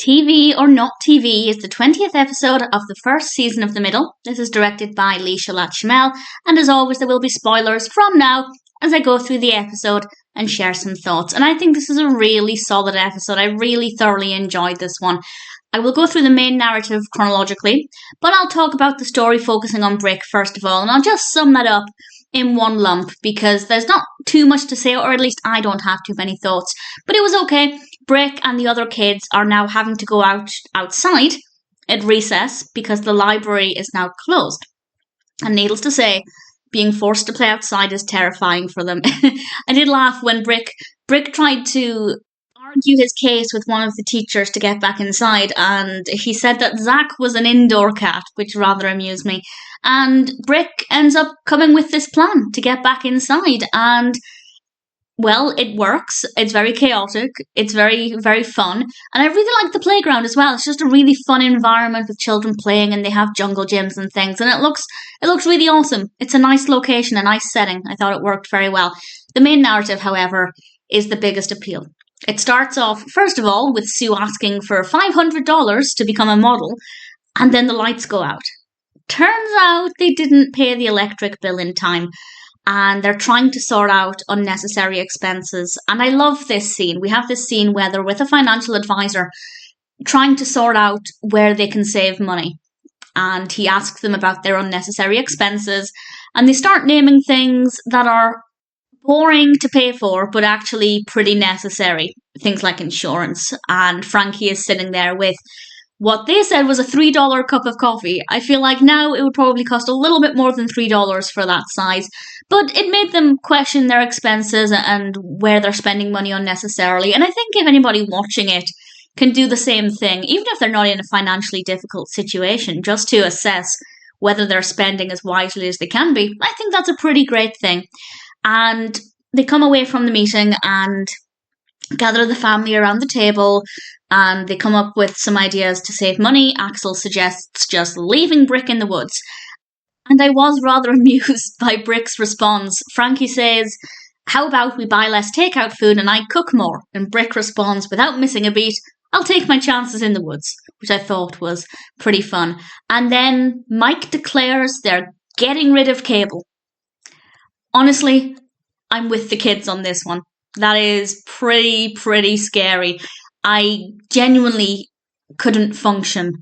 TV or Not TV is the 20th episode of the first season of The Middle. This is directed by Shallat Chemel, and as always there will be spoilers from now as I go through the episode and share some thoughts. And I think this is a really solid episode. I really thoroughly enjoyed this one. I will go through the main narrative chronologically, but I'll talk about the story focusing on Brick first of all, and I'll just sum that up in one lump because there's not too much to say, or at least I don't have too many thoughts. But it was okay. Brick and the other kids are now having to go outside at recess because the library is now closed. And needless to say, being forced to play outside is terrifying for them. I did laugh when Brick tried to argue his case with one of the teachers to get back inside, and he said that Zack was an indoor cat, which rather amused me. And Brick ends up coming with this plan to get back inside, and well, it works. It's very chaotic. It's very, very fun. And I really like the playground as well. It's just a really fun environment with children playing, and they have jungle gyms and things. And it looks really awesome. It's a nice location, a nice setting. I thought it worked very well. The main narrative, however, is the biggest appeal. It starts off, first of all, with Sue asking for $500 to become a model, and then the lights go out. Turns out they didn't pay the electric bill in time, and they're trying to sort out unnecessary expenses. And I love this scene. We have this scene where they're with a financial advisor trying to sort out where they can save money. And he asks them about their unnecessary expenses, and they start naming things that are boring to pay for, but actually pretty necessary. Things like insurance. And Frankie is sitting there with what they said was a $3 cup of coffee. I feel like now it would probably cost a little bit more than $3 for that size. But it made them question their expenses and where they're spending money unnecessarily. And I think if anybody watching it can do the same thing, even if they're not in a financially difficult situation, just to assess whether they're spending as wisely as they can be, I think that's a pretty great thing. And they come away from the meeting and gather the family around the table, and they come up with some ideas to save money. Axel suggests just leaving Brick in the woods. And I was rather amused by Brick's response. Frankie says, "How about we buy less takeout food and I cook more?" And Brick responds, without missing a beat, "I'll take my chances in the woods," which I thought was pretty fun. And then Mike declares they're getting rid of cable. Honestly, I'm with the kids on this one. That is pretty scary. I genuinely couldn't function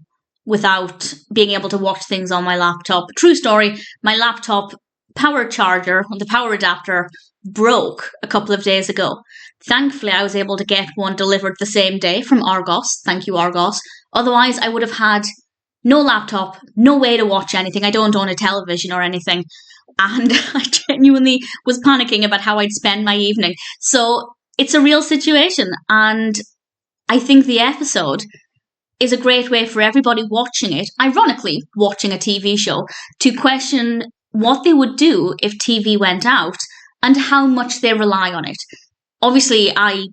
without being able to watch things on my laptop. True story, my laptop power charger, the power adapter, broke a couple of days ago. Thankfully, I was able to get one delivered the same day from Argos. Thank you, Argos. Otherwise, I would have had no laptop, no way to watch anything. I don't own a television or anything. And I genuinely was panicking about how I'd spend my evening. So it's a real situation. And I think the episode is a great way for everybody watching it, ironically watching a TV show, to question what they would do if TV went out and how much they rely on it. Obviously, I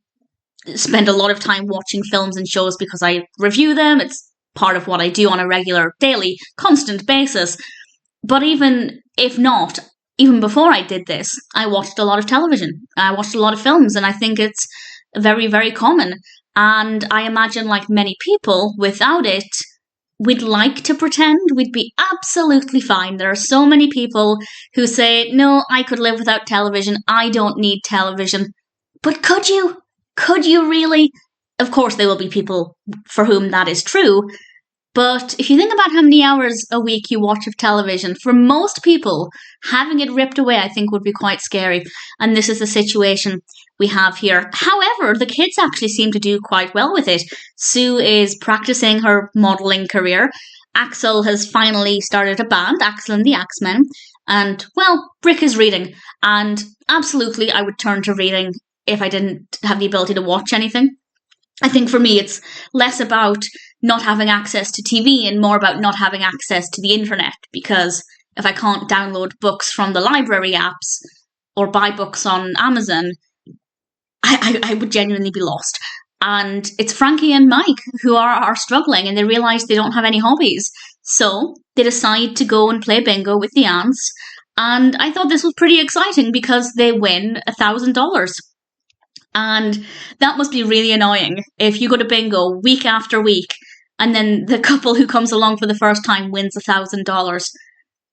spend a lot of time watching films and shows because I review them. It's part of what I do on a regular, daily, constant basis. But even if not, even before I did this, I watched a lot of television. I watched a lot of films, and I think it's very, very common. And I imagine, like many people, without it, we'd like to pretend we'd be absolutely fine. There are so many people who say, "No, I could live without television. I don't need television." But could you? Could you really? Of course, there will be people for whom that is true. But if you think about how many hours a week you watch of television, for most people, having it ripped away, I think, would be quite scary. And this is the situation we have here. However, the kids actually seem to do quite well with it. Sue is practicing her modelling career. Axel has finally started a band, Axel and the Axemen. And, well, Brick is reading. And absolutely, I would turn to reading if I didn't have the ability to watch anything. I think for me, it's less about not having access to TV and more about not having access to the internet, because if I can't download books from the library apps or buy books on Amazon, I would genuinely be lost. And it's Frankie and Mike who are struggling, and they realise they don't have any hobbies. So they decide to go and play bingo with the aunts. And I thought this was pretty exciting because they win $1,000. And that must be really annoying if you go to bingo week after week and then the couple who comes along for the first time wins $1,000.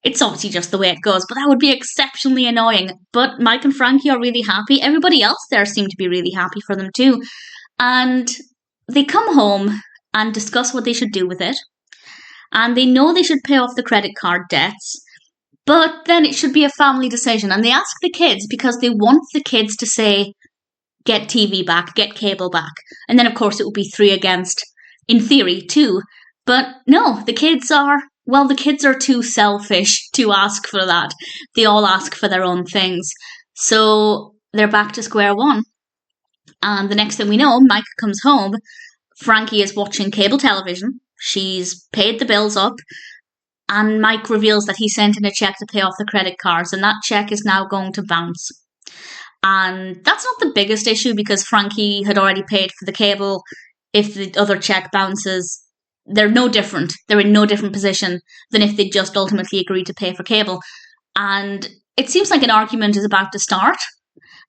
It's obviously just the way it goes, but that would be exceptionally annoying. But Mike and Frankie are really happy. Everybody else there seemed to be really happy for them too. And they come home and discuss what they should do with it. And they know they should pay off the credit card debts. But then it should be a family decision. And they ask the kids because they want the kids to say, get TV back, get cable back. And then, of course, it would be 3 against, in theory, 2. But no, the kids are too selfish to ask for that. They all ask for their own things. So they're back to square one. And the next thing we know, Mike comes home. Frankie is watching cable television. She's paid the bills up. And Mike reveals that he sent in a check to pay off the credit cards. And that check is now going to bounce. And that's not the biggest issue because Frankie had already paid for the cable. If the other check bounces, they're no different. They're in no different position than if they just ultimately agreed to pay for cable. And it seems like an argument is about to start.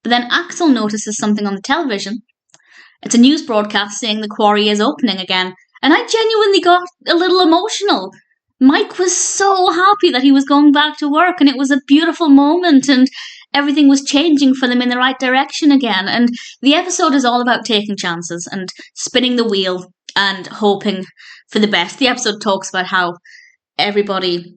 But then Axel notices something on the television. It's a news broadcast saying the quarry is opening again. And I genuinely got a little emotional. Mike was so happy that he was going back to work and it was a beautiful moment and everything was changing for them in the right direction again. And the episode is all about taking chances and spinning the wheel and hoping for the best. The episode talks about how everybody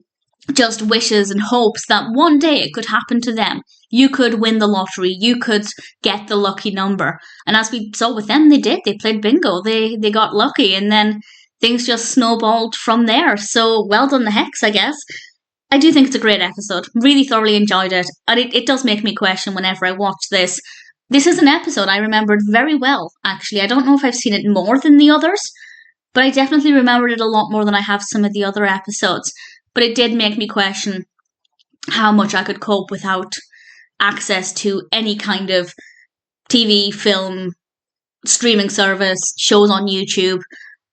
just wishes and hopes that one day it could happen to them. You could win the lottery. You could get the lucky number. And as we saw with them, they did. They played bingo. They got lucky and then things just snowballed from there. So well done the Hex, I guess. I do think it's a great episode. Really thoroughly enjoyed it. And it does make me question whenever I watch this. This is an episode I remembered very well, actually. I don't know if I've seen it more than the others, but I definitely remembered it a lot more than I have some of the other episodes. But it did make me question how much I could cope without access to any kind of TV, film, streaming service, shows on YouTube.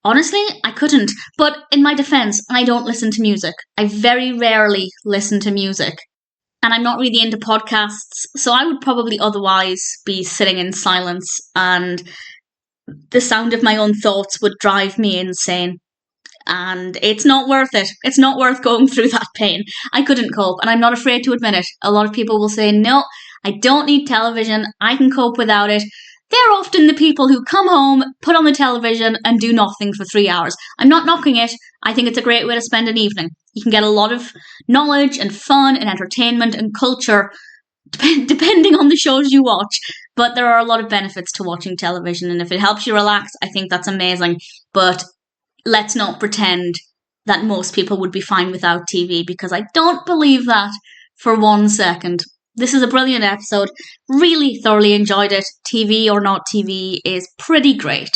Honestly, I couldn't. But in my defense, I don't listen to music. I very rarely listen to music. And I'm not really into podcasts, so I would probably otherwise be sitting in silence and the sound of my own thoughts would drive me insane. And it's not worth it. It's not worth going through that pain. I couldn't cope, and I'm not afraid to admit it. A lot of people will say, no, I don't need television. I can cope without it. They're often the people who come home, put on the television, and do nothing for 3 hours. I'm not knocking it. I think it's a great way to spend an evening. You can get a lot of knowledge and fun and entertainment and culture, depending on the shows you watch. But there are a lot of benefits to watching television, and if it helps you relax, I think that's amazing. But let's not pretend that most people would be fine without TV, because I don't believe that for 1 second. This is a brilliant episode. Really thoroughly enjoyed it. TV or not TV is pretty great.